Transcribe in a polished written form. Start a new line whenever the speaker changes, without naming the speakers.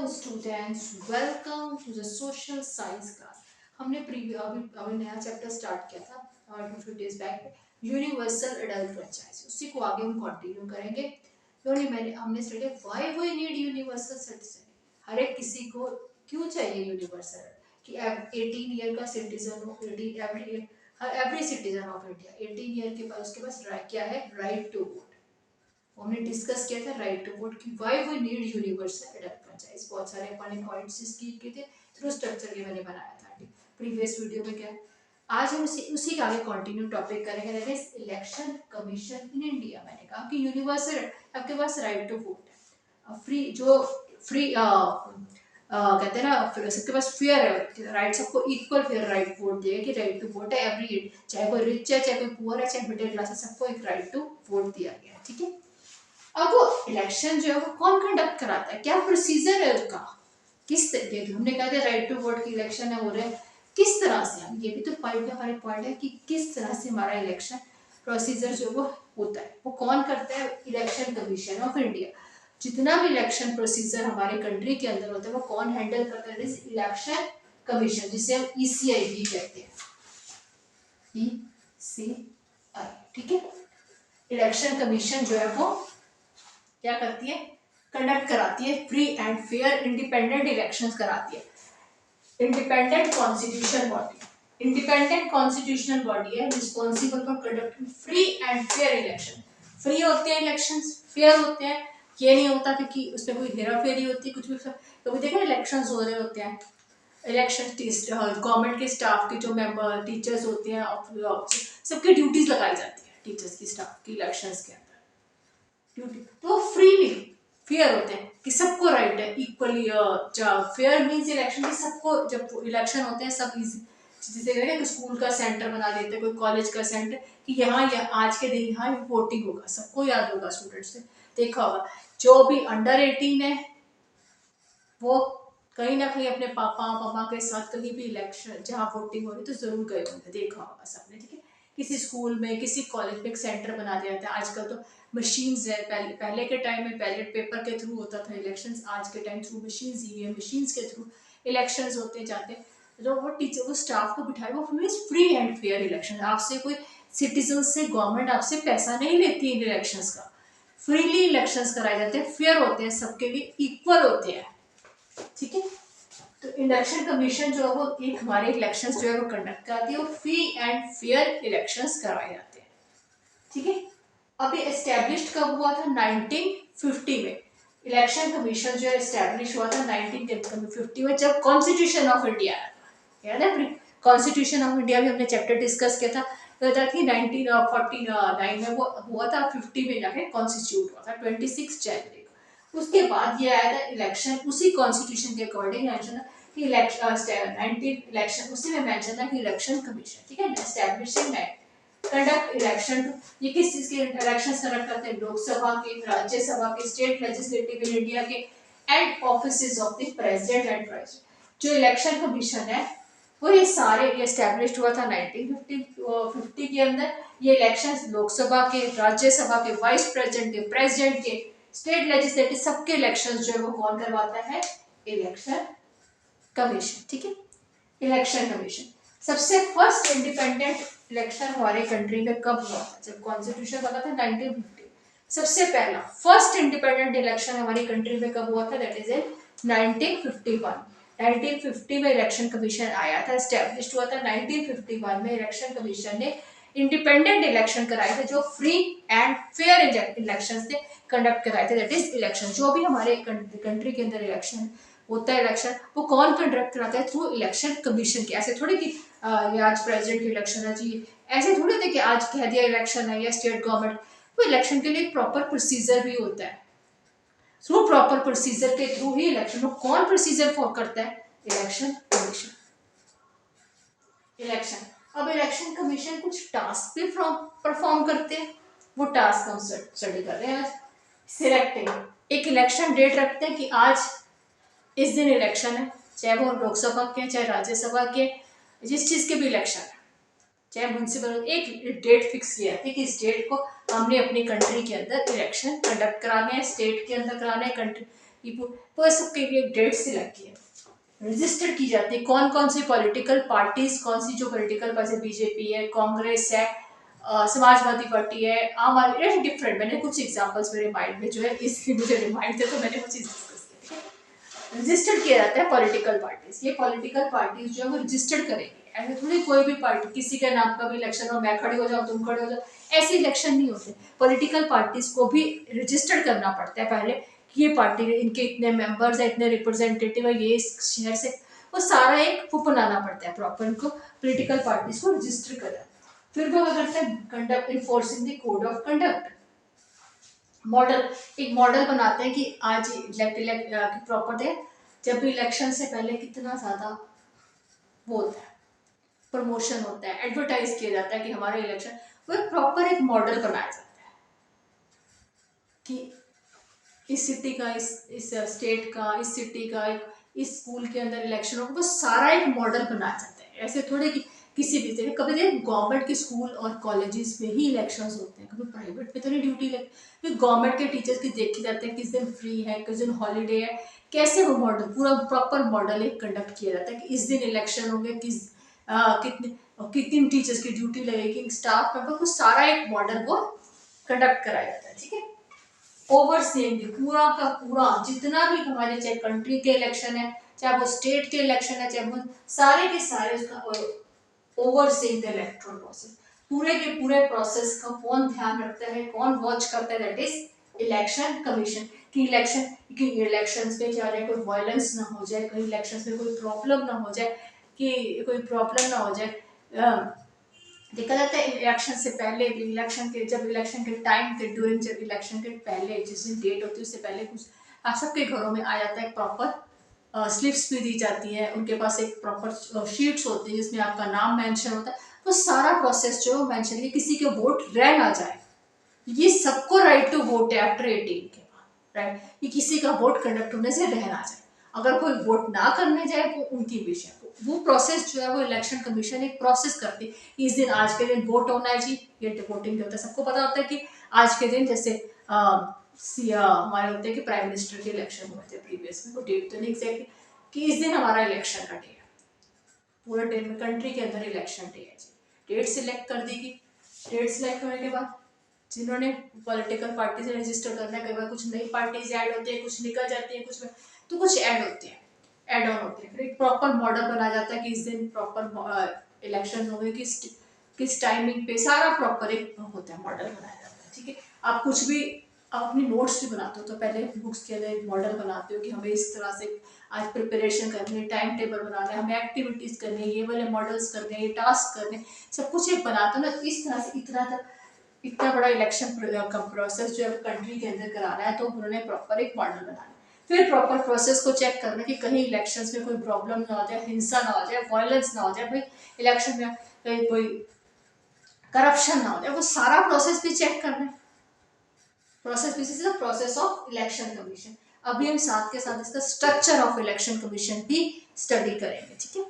Hello students, welcome to the social science class. हमने अभी नया चैप्टर स्टार्ट किया था 2 days back, universal adult franchise. उसी को आगे हम कंटिन्यू करेंगे। हमने study why we need universal citizen. हर एक किसी को क्यों चाहिए यूनिवर्सल, कि 18 ईयर का सिटीजन हो, every citizen of India 18 year के बाद उसके पास क्या है, राइट टू वोट। हमने डिस्कस किया था राइट टू वोट की why we need universal adult franchise. बहुत सारे अपने पॉइंट्स इसकी किए थे, थ्रू स्ट्रक्चर ये मैंने बनाया था प्रीवियस वीडियो में। क्या आज हम उसी का आगे कंटिन्यू टॉपिक करेंगे, that is election commission in India. मैंने कहा कि यूनिवर्सल आपके पास राइट टू वोट है, फ्री जो फ्री कहते हैं ना, सबके पास फेयर है राइट, सबको इक्वल फेयर राइट वोट दिया कि राइट टू वोट है एवरी, चाहे कोई रिच है, चाहे कोई पुअर है, चाहे मिडिल क्लास है, सबको एक राइट टू वोट दिया गया है। ठीक है, अब वो इलेक्शन जो है वो कौन कंडक्ट कराता है, क्या प्रोसीजर है उसका, किस तरीके की। हमने कहा था राइट टू वोट की इलेक्शन है हो रहे हैं, किस तरह से, हम ये भी तो हमारे पॉइंट है कि किस तरह से हमारा इलेक्शन प्रोसीजर जो वो होता है, वो कौन करता है, इलेक्शन कमीशन ऑफ इंडिया। जितना भी इलेक्शन प्रोसीजर हमारे कंट्री के अंदर होता है वो कौन हैंडल करता है, इलेक्शन कमीशन, जिसे हम ईसीआई भी कहते हैं, ईसीआई। ठीक है, इलेक्शन कमीशन जो है वो क्या करती है, कंडक्ट कराती है free and fair independent elections कराती है। Independent constitution body, independent constitutional body है responsible for conducting free and fair election. Free होते हैं इलेक्शंस, फेयर होते हैं, ये नहीं होता क्योंकि उसमें कोई हेरा फेरी होती है कुछ भी। कभी देखो इलेक्शंस हो रहे होते हैं, इलेक्शन गवर्नमेंट के स्टाफ के जो मेंबर टीचर्स होते हैं, सबकी ड्यूटीज लगाई जाती है, टीचर्स की स्टाफ की इलेक्शंस के अंदर ड्यूटी, तो फ्रीली फेयर होते हैं कि सबको राइट है इक्वली। फेयर मींस इलेक्शन की सबको, जब इलेक्शन होते हैं सब इजी, जैसे कहते हैं स्कूल का सेंटर बना देते हैं, कोई कॉलेज का सेंटर, कि यहाँ आज के दिन यहाँ वोटिंग होगा, सबको याद होगा, स्टूडेंट्स ने देखा होगा। जो भी अंडर 18 है वो कहीं ना कहीं अपने पापा पापा के साथ कहीं भी इलेक्शन जहाँ वोटिंग हो रही तो जरूर गए होंगे, देखा होगा सबने। ठीक है, किसी स्कूल में किसी कॉलेज में एक सेंटर बना दिया जाता है। आजकल तो मशीन्स है, पहले के टाइम में बैलेट पेपर के थ्रू होता था इलेक्शंस, आज के टाइम थ्रू मशीन्स ही है, मशीन्स के थ्रू इलेक्शंस होते जाते हैं। जो वो टीचर वो स्टाफ को बिठाए, वो फ्री एंड फेयर इलेक्शन। आपसे कोई सिटीजन से गवर्नमेंट आपसे पैसा नहीं लेती इन इलेक्शंस का, फ्रीली इलेक्शंस कराए जाते हैं, फेयर होते हैं, सबके लिए इक्वल होते हैं। ठीक है, तो इलेक्शन कमीशन जो है वो एक हमारे इलेक्शंस जो है वो कंडक्ट कराती है, वो फ्री एंड फेयर इलेक्शंस करवाए जाते हैं। ठीक है, अभी एस्टेब्लिश कब हुआ था, 1950 में। इलेक्शन कमीशन जो है एस्टेब्लिश हुआ था 1950 में, जब कॉन्स्टिट्यूशन ऑफ इंडिया आया। याद है, कॉन्स्टिट्यूशन ऑफ इंडिया भी हमने चैप्टर डिस्कस किया था, तो कि 1949 में वो हुआ था, 50 में जाके कॉन्स्टिट्यूट हुआ था 26 जनवरी को। उसके बाद ये आया था इलेक्शन, उसी कॉन्स्टिट्यूशन के अकॉर्डिंग मेंशन था कि इलेक्शन उसी में मेंशन था कि इलेक्शन कमीशन, ठीक है, एस्टैब्लिशिंग कंडक्ट इलेक्शन। ये किस चीज के इलेक्शन कंडक्ट करते हैं, लोकसभा के, राज्यसभा के, स्टेट लेजिस्लेटिव इन इंडिया के, and offices of the president and president. जो इलेक्शन कमीशन है वो ये सारे एस्टैब्लिश हुआ था 1950 के अंदर। ये इलेक्शंस लोकसभा के, राज्यसभा के, वाइस प्रेसिडेंट के, प्रेसिडेंट के, स्टेट लेजिस्लेटिव सबके इलेक्शंस जो है वो कौन करवाता है, इलेक्शन कमीशन। ठीक है, इलेक्शन कमीशन। सबसे फर्स्ट इंडिपेंडेंट इलेक्शन हमारे कंट्री में कब हुआ था, जब कॉन्स्टिट्यूशन बना था 1950। सबसे पहला फर्स्ट इंडिपेंडेंट इलेक्शन हमारी कंट्री में कब हुआ था, दैट इज इन 1951। 1950 में इलेक्शन कमीशन आया था, एस्टेब्लिश हुआ था 1951 में। इलेक्शन कमीशन ने इंडिपेंडेंट इलेक्शन कराए थे जो फ्री एंड फेयर इलेक्शन थे, कंडक्ट कराए थे, दैट इज इलेक्शन। जो भी हमारे कंट्री के अंदर इलेक्शन होता है, इलेक्शन वो कौन कंडक्ट कराता है, थ्रू इलेक्शन कमीशन के। ऐसे थोड़ी कि ये आज प्रेसिडेंट की इलेक्शन है जी, ऐसे थोड़ी होता है कि आज कह दिया इलेक्शन है, या स्टेट गवर्नमेंट, वो इलेक्शन के लिए प्रॉपर प्रोसीजर भी होता है। थ्रू प्रॉपर प्रोसीजर के थ्रू ही इलेक्शन, कौन प्रोसीजर फॉलो करता है, इलेक्शन कमीशन। इलेक्शन, अब इलेक्शन कमीशन कुछ टास्क भी परफॉर्म करते हैं, वो टास्क हम स्टडी कर रहे हैं आज। सिलेक्टिंग, एक इलेक्शन डेट रखते हैं कि आज इस दिन इलेक्शन है, चाहे वो लोकसभा के, चाहे राज्यसभा के, जिस चीज के भी इलेक्शन है, चाहे म्यूनसिपल, एक डेट फिक्स किया है कि इस डेट को हमने अपनी कंट्री के अंदर इलेक्शन कंडक्ट कराने हैं, स्टेट के अंदर कराने हैं, कंट्री तो सबके लिए एक डेट सिलेक्ट की है, रजिस्टर की जाती है कौन कौन सी पॉलिटिकल पार्टीज, कौन सी जो पॉलिटिकल पार्टी, बीजेपी है, कांग्रेस है, समाजवादी पार्टी है, आम आदमी, डिफरेंट। मैंने कुछ एग्जांपल्स मेरे माइंड में जो है इसलिए मुझे रिमाइंड थे तो मैंने वो चीज डिस्कस की, ठीक है। रजिस्टर किया जाता है पॉलिटिकल पार्टीज, ये पॉलिटिकल पार्टीज जो है वो रजिस्टर्ड करेंगे, ऐसे थोड़ी कोई भी पार्टी किसी के नाम का भी इलेक्शन हो, मैं खड़ी हो जाऊँ तुम खड़े हो जाओ, ऐसे इलेक्शन नहीं होते। पॉलिटिकल पार्टीज को भी रजिस्टर्ड करना पड़ता है पहले कि ये पार्टी इनके इतने मेंबर्स है, इतने रिप्रेजेंटेटिव है, ये इस शहर से, वो सारा एक वो बनाना पड़ता है प्रॉपर, इनको पॉलिटिकल पार्टीज को रजिस्टर करा। फिर वो क्या करते हैं, conduct enforcing the code of conduct, model, एक मॉडल बनाते हैं कि आज इलेक्ट प्रॉपर है, जब भी इलेक्शन से पहले कितना ज्यादा वो होता है, प्रमोशन होता है, एडवर्टाइज किया जाता है कि हमारे इलेक्शन, वो एक प्रॉपर एक मॉडल बनाया जाता है कि इस सिटी का, इस स्टेट का, इस सिटी का, इस स्कूल के अंदर इलेक्शन होगा, वो सारा एक मॉडल बनाया जाता है। ऐसे थोड़े कि किसी भी जगह, कभी गवर्नमेंट के स्कूल और कॉलेजेस में ही इलेक्शंस होते हैं, कभी प्राइवेट में तो नहीं ड्यूटी लगती, फिर गवर्नमेंट के टीचर्स की देखे जाते हैं किस दिन फ्री है, किस दिन हॉलीडे है, कैसे वो मॉडल, पूरा प्रॉपर मॉडल एक कंडक्ट किया जाता है कि इस दिन इलेक्शन होंगे, कितने कितनी टीचर्स की ड्यूटी लगेगी, स्टाफ मेंबर को, सारा एक मॉडल को कंडक्ट कराया जाता है, ठीक है। ओवरसीइंग पूरा का पूरा जितना भी हमारे, चाहे कंट्री के इलेक्शन है, चाहे वो स्टेट के इलेक्शन है, चाहे वो सारे के सारे, उसका ओवरसीइंग द इलेक्टोरल प्रोसेस, पूरे के पूरे प्रोसेस का कौन ध्यान रखता है, कौन वॉच करता है, दैट इज इलेक्शन कमीशन। कि इलेक्शंस में क्या रहे, कोई वायलेंस ना हो जाए, कहीं इलेक्शंस में कोई प्रॉब्लम ना हो जाए, कि कोई प्रॉब्लम ना हो जाए। देखा जाता है इलेक्शन से पहले, इलेक्शन के जब इलेक्शन के टाइम के ड्यूरिंग, जब इलेक्शन के पहले जिस दिन डेट होती है उससे पहले कुछ आप सबके घरों में आ जाता है, प्रॉपर स्लिप्स भी दी जाती है, उनके पास एक प्रॉपर शीट्स होती है जिसमें आपका नाम मेंशन होता है, तो सारा प्रोसेस जो मेंशन है, किसी के वोट रह ना जाए, ये सबको राइट टू वोट है आफ्टर 18 के बाद, राइट, कि किसी का वोट कंडक्ट होने से रह ना जाए, अगर कोई वोट ना करने जाए वो उनकी विषय, वो प्रोसेस जो है वो इलेक्शन कमीशन एक प्रोसेस करती है कि इस दिन, आज के दिन वोट होना है जी, ये वोटिंग होता है, सबको पता होता है कि आज के दिन, जैसे हमारे होते हैं कि प्राइम मिनिस्टर के इलेक्शन हुए थे प्रीवियस में, वो डेट तो नहीं एग्जैक्टली, कि इस दिन हमारा इलेक्शन का डे है, पूरा डे में कंट्री के अंदर इलेक्शन डे है जी, डेट सिलेक्ट कर दी गई, डेट सिलेक्ट होने के बाद जिन्होंने पॉलिटिकल पार्टी से रजिस्टर करना है, कई बार कुछ नई पार्टीज ऐड होती है, कुछ निकल जाती है, कुछ में तो कुछ ऐड होते हैं, ऐड ऑन होते हैं, फिर एक प्रॉपर मॉडल बनाया जाता है कि इस दिन प्रॉपर इलेक्शन होंगे, किस टाइमिंग पे, सारा प्रॉपर एक होता है, मॉडल बनाया जाता है, ठीक है। आप कुछ भी, आप अपनी नोट्स भी बनाते हो तो पहले बुक्स के अंदर मॉडल बनाते हो कि हमें इस तरह से आज प्रिपरेशन करनी है, टाइम टेबल बनाना है, हमें एक्टिविटीज करनी है, ये वाले मॉडल्स करने हैं, ये टास्क करने, सब कुछ एक बनाते हो ना, इस तरह से इतना बड़ा इलेक्शन प्रोसेस जो है कंट्री के अंदर कराना है, तो उन्होंने प्रॉपर एक मॉडल बनाना, फिर प्रॉपर प्रोसेस को चेक करना कि कहीं इलेक्शंस में कोई प्रॉब्लम ना हो जाए, हिंसा ना हो जाए, वायलेंस ना हो जाए, भाई इलेक्शन में कहीं कोई करप्शन ना हो जाए, वो सारा प्रोसेस भी चेक करना है, process this is the process of election commission. अभी हम साथ के साथ इसका स्ट्रक्चर ऑफ इलेक्शन कमीशन भी स्टडी करेंगे, ठीक है।